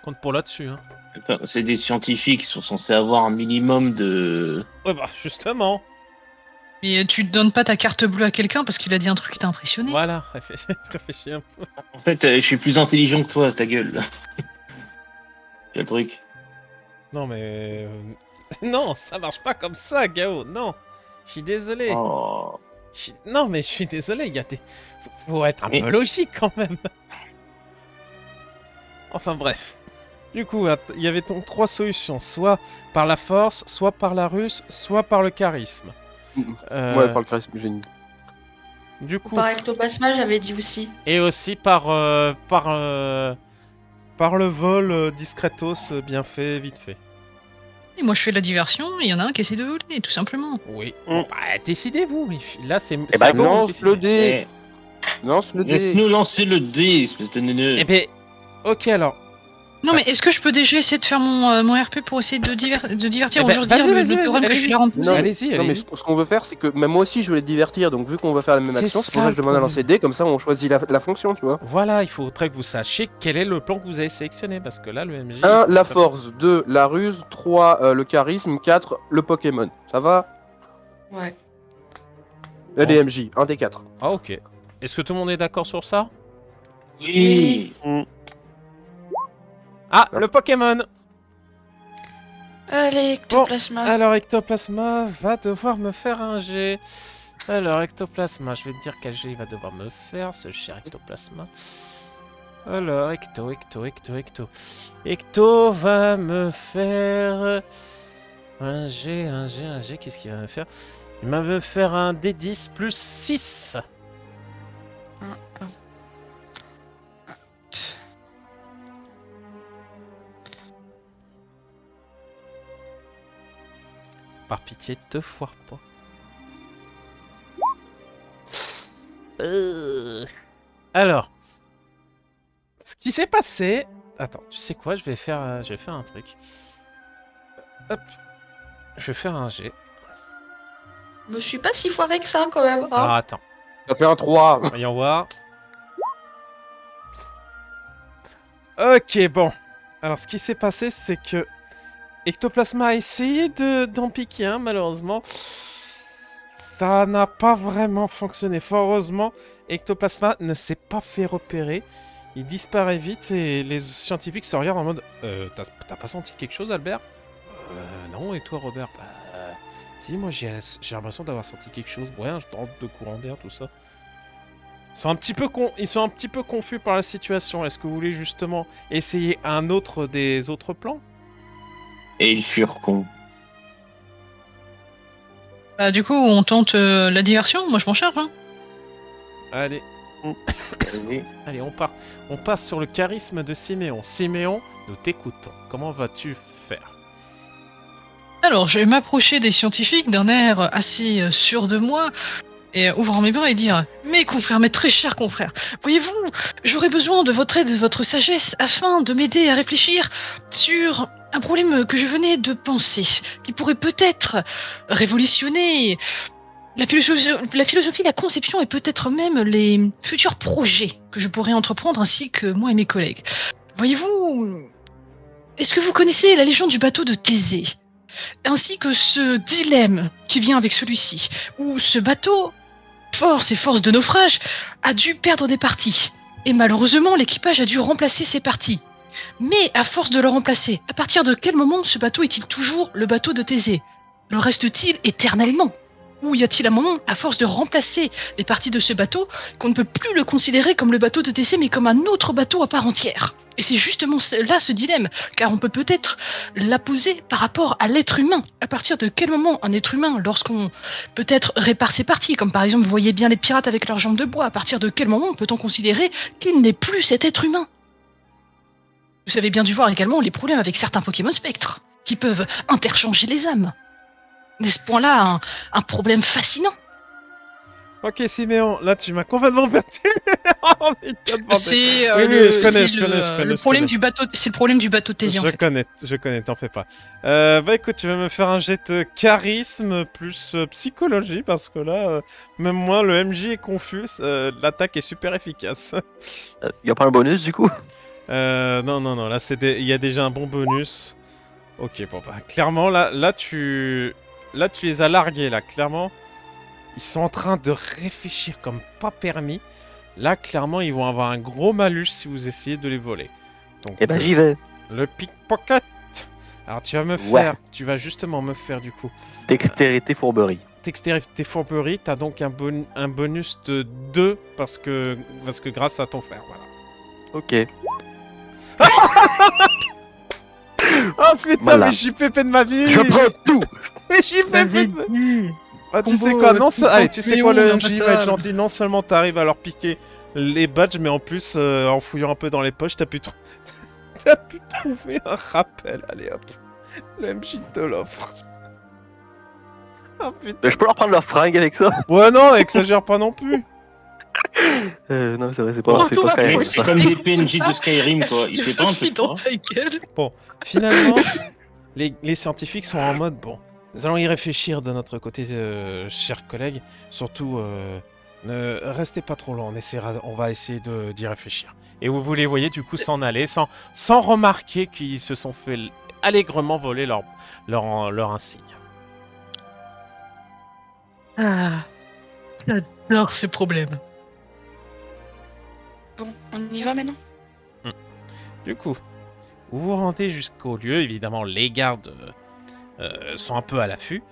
Compte pour là-dessus. Hein. C'est des scientifiques qui sont censés avoir un minimum de... Ouais, bah, justement. Mais tu donnes pas ta carte bleue à quelqu'un parce qu'il a dit un truc qui t'a impressionné. Voilà, réfléchis un peu. En fait, je suis plus intelligent que toi, ta gueule. C'est le truc. Non, mais... non, ça marche pas comme ça, Gao. Non. Je suis désolé. Oh. Non, mais je suis désolé, il y a des... Faut être un Mais- peu logique, quand même. Enfin, bref. Du coup, il y avait donc 3 solutions. Soit par la force, soit par la ruse, soit par le charisme. Ouais, par le charisme génie. Du coup... Par ectoplasma, j'avais dit aussi. Et aussi par le vol discretos bien fait, vite fait. Et moi je fais de la diversion, et il y en a un qui essaie de voler, tout simplement. Oui. Bah, décidez-vous. Là, c'est... Eh ben, à vous de lance décider. le dé. Eh, Lance le dé. laisse-nous lancer le dé, espèce de neuneu. Eh ben... Ok, alors. Non mais est-ce que je peux déjà essayer de faire mon RP pour essayer de divertir Eh ou ben, juste dire vas-y, le vas-y, théorème que je allez-y. lui ai imposé? Non, Allez-y, Non mais allez-y. ce qu'on veut faire, c'est que même moi aussi je veux les divertir, donc vu qu'on va faire la même C'est action, c'est ça, pour ça que je le demande à lancer le dé, comme ça on choisit la fonction, tu vois. Voilà, il faudrait que vous sachiez quel est le plan que vous avez sélectionné, parce que là, le MJ... 1, la ça- force, 2, la ruse, 3, le charisme, 4, le Pokémon. Ça va? Ouais. La Bon. DMJ, 1 des 4. Ah, ok. Est-ce que tout le monde est d'accord sur ça? Oui. Ah, le Pokémon. Allez, ectoplasma. Alors, Ectoplasma va devoir me faire un G. Alors, Ectoplasma, je vais te dire quel G il va devoir me faire, ce cher Ectoplasma. Alors, Ecto. Ecto va me faire un G. Qu'est-ce qu'il va me faire? Il va me faire un D10 plus 6. Par pitié, te foire pas. Alors, ce qui s'est passé... Attends, tu sais quoi? Je vais faire un truc. Hop. Je vais faire un G. Je me suis pas si foiré que ça quand même. Hein. Alors, attends. Ça fait un 3. Voyons voir. Ok, bon. Alors, ce qui s'est passé, c'est que Ectoplasma a essayé d'en piquer un, malheureusement. Ça n'a pas vraiment fonctionné. Fort heureusement, Ectoplasma ne s'est pas fait repérer. Il disparaît vite et les scientifiques se regardent en mode t'as pas senti quelque chose, Albert? Non, et toi, Robert? Si, moi j'ai l'impression d'avoir senti quelque chose. Ouais, un drôle de courant d'air, tout ça. Ils sont un petit peu confus par la situation. Est-ce que vous voulez justement essayer un autre des autres plans? Et ils furent cons. Bah du coup on tente la diversion, moi je m'en charge. Hein. Allez, Vas-y. allez, on passe sur le charisme de Siméon. Siméon, nous t'écoutons. Comment vas-tu faire? Alors je vais m'approcher des scientifiques d'un air assez sûr de moi et ouvrant mes bras et dire « Mes confrères, mes très chers confrères, voyez-vous, j'aurais besoin de votre aide, de votre sagesse afin de m'aider à réfléchir sur un problème que je venais de penser, qui pourrait peut-être révolutionner la philosophie, la conception et peut-être même les futurs projets que je pourrais entreprendre ainsi que moi et mes collègues. Voyez-vous, est-ce que vous connaissez la légende du bateau de Thésée ? Ainsi que ce dilemme qui vient avec celui-ci, où ce bateau, force de naufrage, a dû perdre des parties. Et malheureusement, l'équipage a dû remplacer ces parties. Mais à force de le remplacer, à partir de quel moment ce bateau est-il toujours le bateau de Thésée ? Le reste-t-il éternellement ? Ou y a-t-il un moment, à force de remplacer les parties de ce bateau, qu'on ne peut plus le considérer comme le bateau de Thésée, mais comme un autre bateau à part entière ? Et c'est justement là ce dilemme, car on peut peut-être la poser par rapport à l'être humain. À partir de quel moment un être humain, lorsqu'on peut-être répare ses parties, comme par exemple vous voyez bien les pirates avec leurs jambes de bois, à partir de quel moment peut-on considérer qu'il n'est plus cet être humain ? Vous avez bien dû voir également les problèmes avec certains Pokémon spectres, qui peuvent interchanger les âmes. N'est-ce point-là un problème fascinant ? Ok, Siméon, là tu m'as complètement perdu. Oh, mais quel bordel. C'est Oui, le, je connais, c'est je connais, le- je connais, le je problème connais. du bateau. C'est le problème du bateau Thésée en fait. Je connais, t'en fais pas. Bah écoute, tu vas me faire un jet de charisme plus psychologie, parce que là, même moi, le MJ est confus, l'attaque est super efficace. Y a pas un bonus du coup? Non, là, il y a déjà un bon bonus. Ok, bon, bah, clairement, là, tu les as largués, là, clairement. Ils sont en train de réfléchir comme pas permis. Là, clairement, ils vont avoir un gros malus si vous essayez de les voler. Donc, Eh ben, j'y vais. le pickpocket. Alors, Ouais. tu vas justement me faire, du coup, Dextérité, fourberie. dextérité fourberie. T'as donc un bonus de 2 parce que grâce à ton frère, voilà. Ok. Oh putain, Voilà. mais je suis pépé de ma vie. Je prends tout. Mais je suis pépé de ma vie. Ah, tu sais quoi, allez, tu sais quoi, le MJ va être gentil. Non seulement t'arrives à leur piquer les badges, mais en plus, en fouillant un peu dans les poches, t'as pu trouver un rappel. Allez hop, le MJ te l'offre. Ah putain. Mais je peux leur prendre leur fringue avec ça. Ouais, non, exagère pas non plus. Non, c'est vrai, c'est Oh, pas toi, Skyrim, moi Mec, aussi. c'est comme des PNJ de Skyrim, quoi. Il fait pas un peu Sophie dans froid. ta gueule. Finalement, les scientifiques sont en mode, bon, nous allons y réfléchir de notre côté, chers collègues. Surtout, ne restez pas trop loin, on va essayer d'y réfléchir. Et vous les voyez du coup s'en aller, sans remarquer qu'ils se sont fait allègrement voler leur insigne. Ah, j'adore ces problèmes. Bon, on y va maintenant. Du coup, vous vous rendez jusqu'au lieu. Évidemment, les gardes sont un peu à l'affût.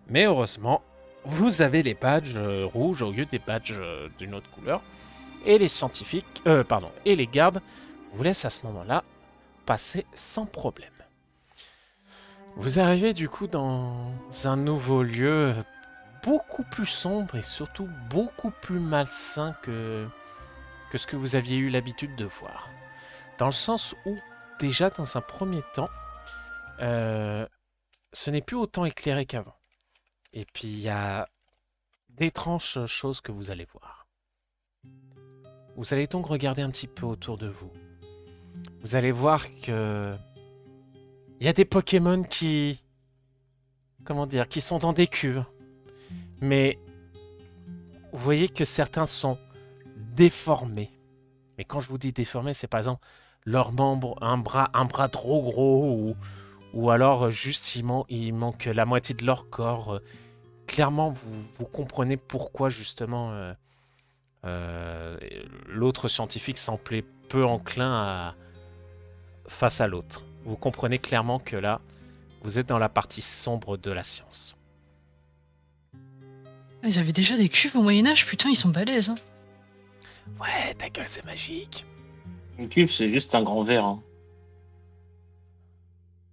Mais heureusement, vous avez les badges rouges au lieu des badges d'une autre couleur. Et les scientifiques, et les gardes vous laissent à ce moment-là passer sans problème. Vous arrivez du coup dans un nouveau lieu beaucoup plus sombre et surtout beaucoup plus malsain que ce que vous aviez eu l'habitude de voir. Dans le sens où, déjà dans un premier temps, ce n'est plus autant éclairé qu'avant. Et puis il y a d'étranges choses que vous allez voir. Vous allez donc regarder un petit peu autour de vous. Vous allez voir que il y a des Pokémon qui sont dans des cuves. Mais vous voyez que certains sont déformés. Mais quand je vous dis déformés, c'est par exemple leurs membres, un bras trop gros, ou alors juste il manque la moitié de leur corps. Clairement, vous comprenez pourquoi justement l'autre scientifique semblait peu enclin face à l'autre. Vous comprenez clairement que là, vous êtes dans la partie sombre de la science. Ils avaient déjà des cubes au Moyen-Âge, putain, ils sont balèzes. Hein. Ouais, ta gueule, c'est magique. Une cuve, c'est juste un grand verre. Hein.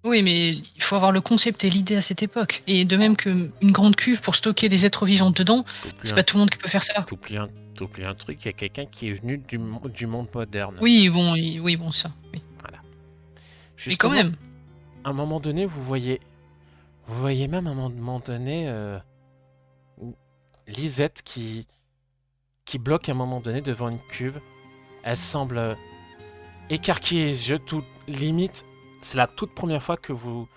Oui, mais il faut avoir le concept et l'idée à cette époque. Et de même qu'une grande cuve pour stocker des êtres vivants dedans, c'est pas tout le monde qui peut faire ça. T'oublies un truc, il y a quelqu'un qui est venu du monde moderne. Oui, bon, ça. Oui. Voilà. Mais quand même. À un moment donné, vous voyez même à un moment donné Lisette qui bloque à un moment donné devant une cuve. Elle semble écarquiller les yeux, limite. C'est la toute première fois que vous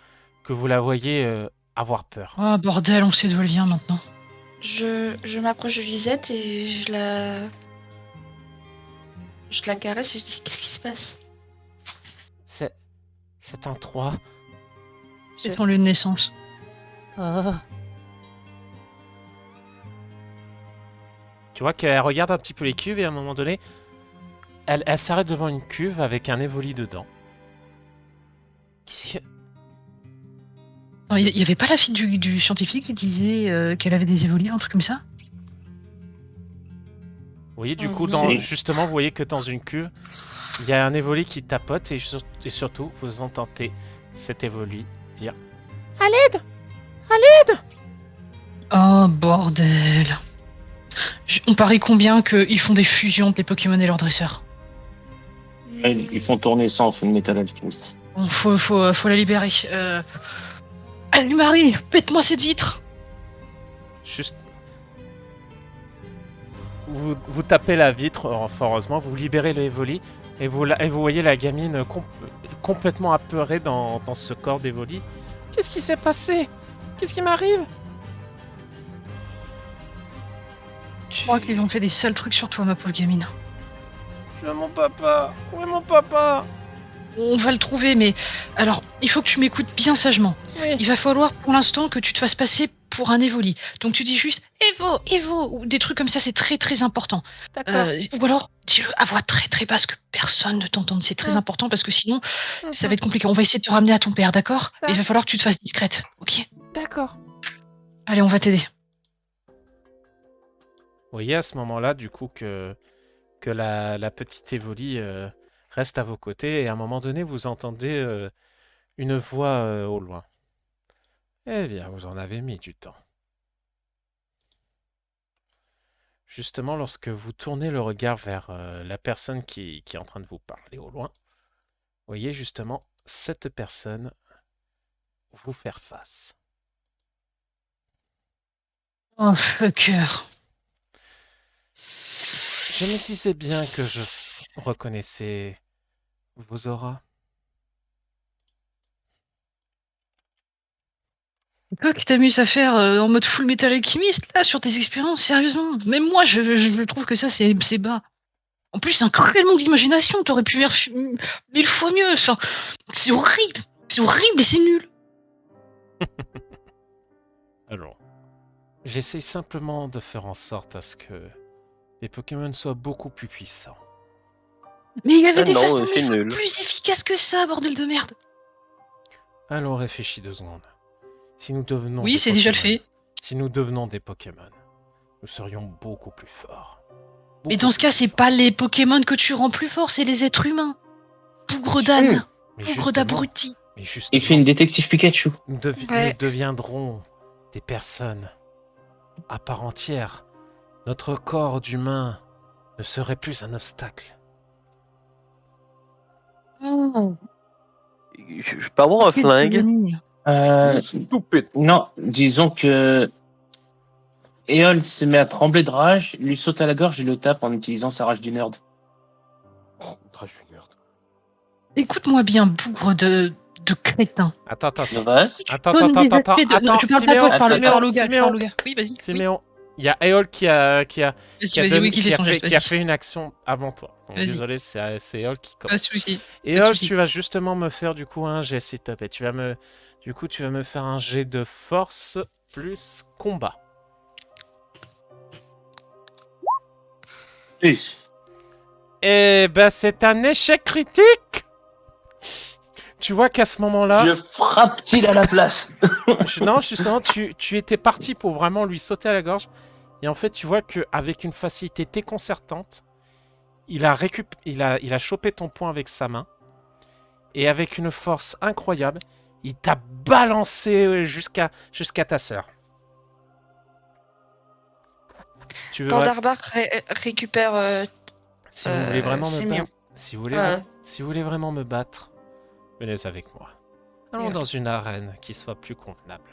la voyez avoir peur. Oh bordel, on sait d'où elle vient maintenant. Je m'approche de Lisette et je la caresse et je dis qu'est-ce qui se passe? C'est un 3. C'est son lieu de naissance. Tu vois qu'elle regarde un petit peu les cuves et à un moment donné, elle s'arrête devant une cuve avec un évoli dedans. Qu'est-ce que... Il y avait pas la fille du scientifique qui disait qu'elle avait des évolis, un truc comme ça? Vous voyez, du coup, Oui. justement, vous voyez que dans une cuve, il y a un évoli qui tapote et surtout, vous entendez cet évoli dire « À l'aide ! À l'aide !» Oh bordel. On parie combien qu'ils font des fusions des Pokémon et leurs dresseurs? Ouais, ils font tourner ça en Full Metal Alchemist. Bon, faut la libérer. Allez Marie, pète-moi cette vitre. Juste... Vous tapez la vitre, fort heureusement, vous libérez le évoli et vous voyez la gamine complètement apeurée dans ce corps d'évoli. Qu'est-ce qui s'est passé? Qu'est-ce qui m'arrive? Je crois qu'ils ont fait des sales trucs sur toi, ma pauvre gamine. Je veux mon papa. Où est mon papa? On va le trouver, mais alors, il faut que tu m'écoutes bien sagement. Oui. Il va falloir pour l'instant que tu te fasses passer pour un Evoli. Donc tu dis juste Evo, Evo, ou des trucs comme ça, c'est très très important. D'accord. Ou alors, dis-le à voix très très basse, que personne ne t'entende. C'est très important parce que sinon, ça va être compliqué. On va essayer de te ramener à ton père, d'accord? Mais il va falloir que tu te fasses discrète, ok? D'accord. Allez, on va t'aider. Vous voyez à ce moment-là, du coup, que la petite Evoli reste à vos côtés et à un moment donné, vous entendez une voix au loin. Eh bien, vous en avez mis du temps. Justement, lorsque vous tournez le regard vers la personne qui est en train de vous parler au loin, vous voyez justement cette personne vous faire face. Oh, fucker. Je me disais bien que je reconnaissais vos auras. Toi qui t'amuses à faire en mode full metal alchimiste, là, sur tes expériences, sérieusement. Même moi, je trouve que ça, c'est bas. En plus, c'est un cruel d'imagination. T'aurais pu faire 1000 fois mieux. Ça. C'est horrible. C'est horrible et c'est nul. Alors, j'essaye simplement de faire en sorte à ce que les Pokémon soient beaucoup plus puissants. Mais il y avait Ah des non, façons c'est nul. plus efficaces que ça, bordel de merde. Allons, réfléchis 2 secondes. Si nous devenons Oui, des c'est déjà le Pokémon- fait. Si nous devenons des Pokémon, nous serions beaucoup plus forts. Mais dans ce cas, c'est pas les Pokémon que tu rends plus forts, c'est les êtres humains. Bougre d'âne. Bougre d'abruti. Mais Il fait justement, une détective Pikachu. Ouais. nous deviendrons des personnes à part entière. Notre corps d'humain ne serait plus un obstacle. Oh, Je peux avoir un quelle flingue. ironie. Stupide. Non, disons que Eol se met à trembler de rage, lui saute à la gorge et le tape en utilisant sa rage du nerd. Oh, trash du merde. Écoute-moi bien, bougre de crétin. Attends, Donne des aspects de... attends, je parle pas à toi, je parle Siméon, au gars, je parle au gars. Oui, vas-y. Oui. Siméon, il y a Eol qui a Vas-y, oui, qui fait son geste, qui a vas-y. fait une action avant toi. Donc, Vas-y. désolé, c'est Eol qui Pas commence. de soucis. Eol, souci. tu vas justement me faire du coup un jet, s'il te plaît. Tu vas me faire un jet de force plus combat. Plus. Eh ben, c'est un échec critique. Tu vois qu'à ce moment-là, Je frappe Till à la place. non, justement, tu étais parti pour vraiment lui sauter à la gorge. Et en fait, tu vois qu'avec une facilité déconcertante, il a chopé ton poing avec sa main. Et avec une force incroyable, il t'a balancé jusqu'à ta sœur. Tu veux Pandarbar récupère. si vous voulez vraiment me Siméon. battre, si vous voulez vraiment me battre, venez avec moi. Allons Et dans une arène qui soit plus convenable.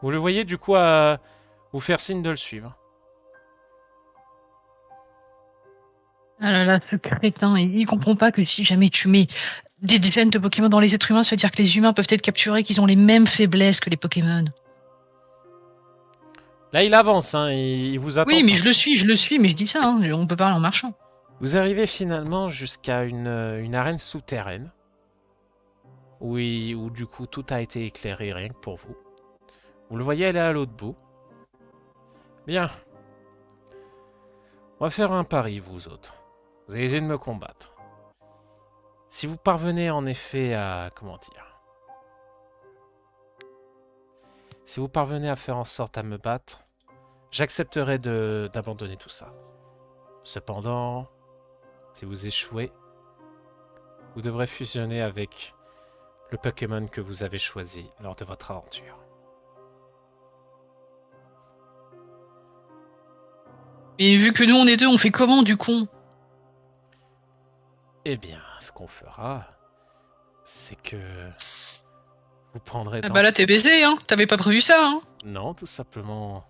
Vous le voyez du coup à vous faire signe de le suivre. Ah là là, ce crétin, il comprend pas que si jamais tu mets des gènes de Pokémon dans les êtres humains, ça veut dire que les humains peuvent être capturés, qu'ils ont les mêmes faiblesses que les Pokémon. Là, il avance, hein, il vous attend. Oui, mais je le suis, mais je dis ça, hein, on peut parler en marchant. Vous arrivez finalement jusqu'à une arène souterraine. Où du coup tout a été éclairé rien que pour vous. Vous le voyez aller à l'autre bout. Bien. On va faire un pari, vous autres. Vous allez essayer de me combattre. Si vous parvenez en effet à... Comment dire? Si vous parvenez à faire en sorte à me battre, j'accepterai d'abandonner tout ça. Cependant, si vous échouez, vous devrez fusionner avec le Pokémon que vous avez choisi lors de votre aventure. Mais vu que nous on est deux, on fait comment du con? Eh bien, ce qu'on fera, c'est que vous prendrez... Ah bah là t'es baisé, hein. T'avais pas prévu ça, hein. Non, tout simplement,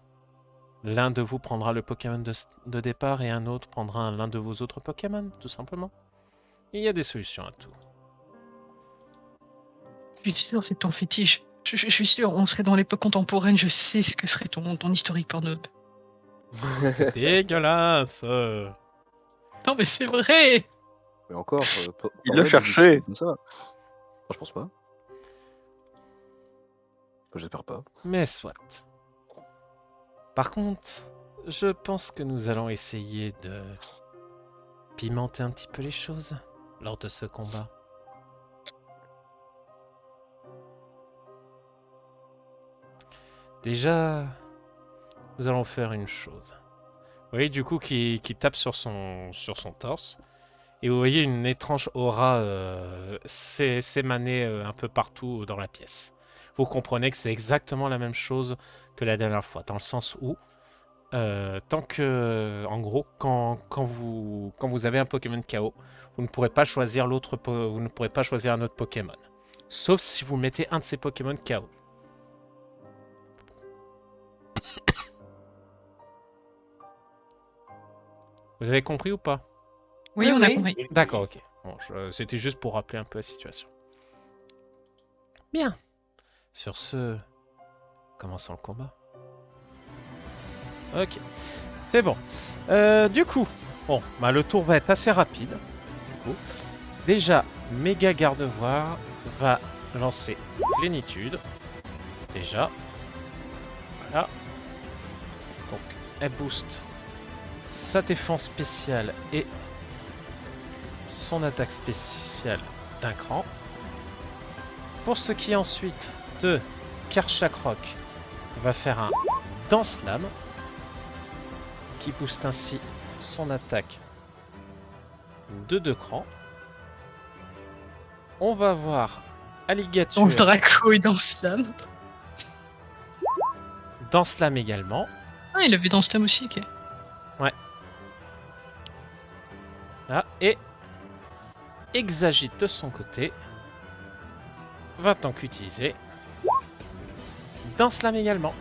l'un de vous prendra le Pokémon de départ et un autre prendra l'un de vos autres Pokémon, tout simplement. Il y a des solutions à tout. Je suis sûr, c'est ton fétiche. Je suis sûr, on serait dans l'époque contemporaine, je sais ce que serait ton historique porno. C'est dégueulasse. Non, mais c'est vrai. Mais encore, Il l'a cherché. Comme ça. Non, je pense pas. Enfin, j'espère pas. Mais soit. Par contre, je pense que nous allons essayer de pimenter un petit peu les choses lors de ce combat. Déjà, nous allons faire une chose. Vous voyez du coup qui tape sur son torse. Et vous voyez une étrange aura s'émaner un peu partout dans la pièce. Vous comprenez que c'est exactement la même chose que la dernière fois, dans le sens où, tant que, en gros, quand vous avez un Pokémon KO, vous ne pourrez pas choisir vous ne pourrez pas choisir un autre Pokémon, sauf si vous mettez un de ces Pokémon KO. Vous avez compris ou pas? Oui, Oui, on a oui. compris. D'accord, ok. Bon, c'était juste pour rappeler un peu la situation. Bien. Sur ce, commençons le combat. Ok, c'est bon. Du coup, bon, bah, le tour va être assez rapide. Du coup, déjà, Méga Gardevoir va lancer Plénitude. Déjà. Voilà. Donc, elle booste sa défense spéciale et son attaque spéciale d'un cran. Pour ce qui est ensuite de Karchakrok, va faire un Dance Lame qui booste ainsi son attaque de 2 crans. On va voir Alligator Dans Draco et dans Slam. Dance Lame également. Ah, il avait dans Slam aussi, ok. Là, et Exagite de son côté va donc utiliser Dance Lame également.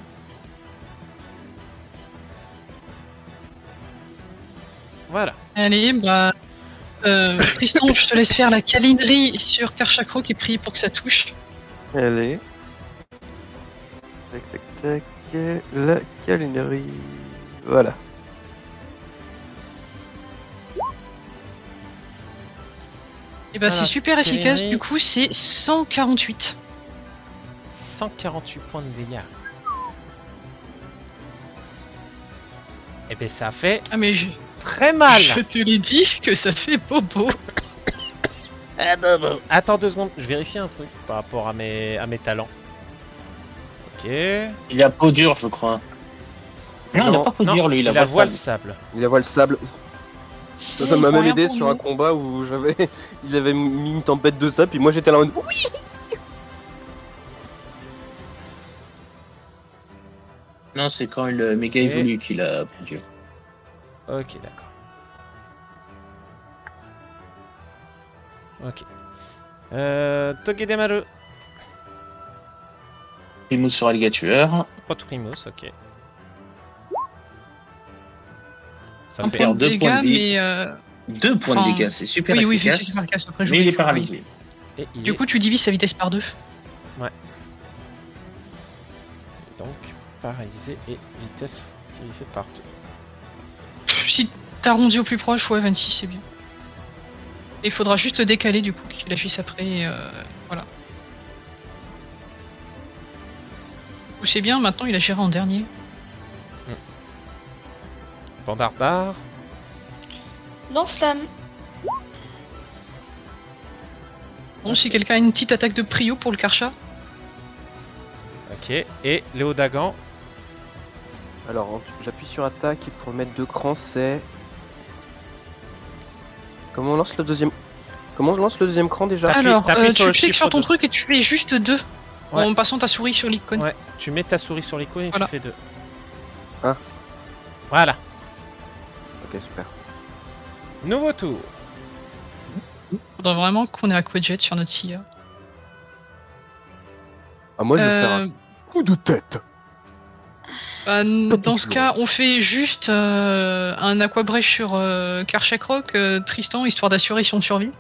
Voilà. Allez, bah. Tristan, je te laisse faire la câlinerie sur Karchakro qui prie pour que ça touche. Allez. Tac, tac, tac. La câlinerie. Voilà. Et bah, c'est Voilà, super efficace, câlinerie. du coup, c'est 148. 148 points de dégâts. Et bien ça fait Ah, mais très mal. je te l'ai dit que ça fait bobo. Attends 2 secondes, je vérifie un truc par rapport à mes talents. Ok. Il a peau dure, je crois. Non, il Non, a pas peau Non, dure, lui, il a la voile voile sable. sable. Il a voile le sable. Ça Il m'a prend même rien aidé pour sur nous. un combat où il avait mis une tempête de sable, puis moi j'étais là en mode oui. Non, c'est quand le méga Et- évolue qu'il a peau dure. Ok, d'accord. Ok. Togedemaru. Primus sur Alligator. Primus, ok. Ça Un fait point de deux points dégâts, de vie. mais. 2 points Enfin, de dégâts, c'est super Oui, oui, efficace. c'est super efficace. Après, Mais il j'oublie est que- paralysé. Et il Du est coup, tu divises sa vitesse par 2. donc paralysé et vitesse divisée par 2. Si t'arrondis au plus proche, ouais, 26, c'est bien. Et il faudra juste le décaler, du coup, qu'il agisse après. Voilà. Ou c'est bien, maintenant, il agira en dernier. Bandarbare. Lance-flamme. Bon, si quelqu'un a une petite attaque de prio pour le Karcha. Ok. Et Léo Dagan. Alors j'appuie sur attaque et pour mettre 2 crans c'est. Comment on lance le deuxième. Comment je lance le deuxième cran déjà T'appuies- Alors, t'appuies sur tu le cliques sur chiffre ton 2. truc et tu fais juste 2. Ouais. En passant ta souris sur l'icône. Ouais. Tu mets ta souris sur l'icône et Voilà. tu fais 2. Ah. Voilà. Ok, super. Nouveau tour. Faudrait vraiment qu'on ait Aquajet sur notre SIA. Ah, moi je vais faire un coup de tête. Bah, dans ce cas, on fait juste un Aquabrèche sur Karchakrok, Tristan, histoire d'assurer son survie.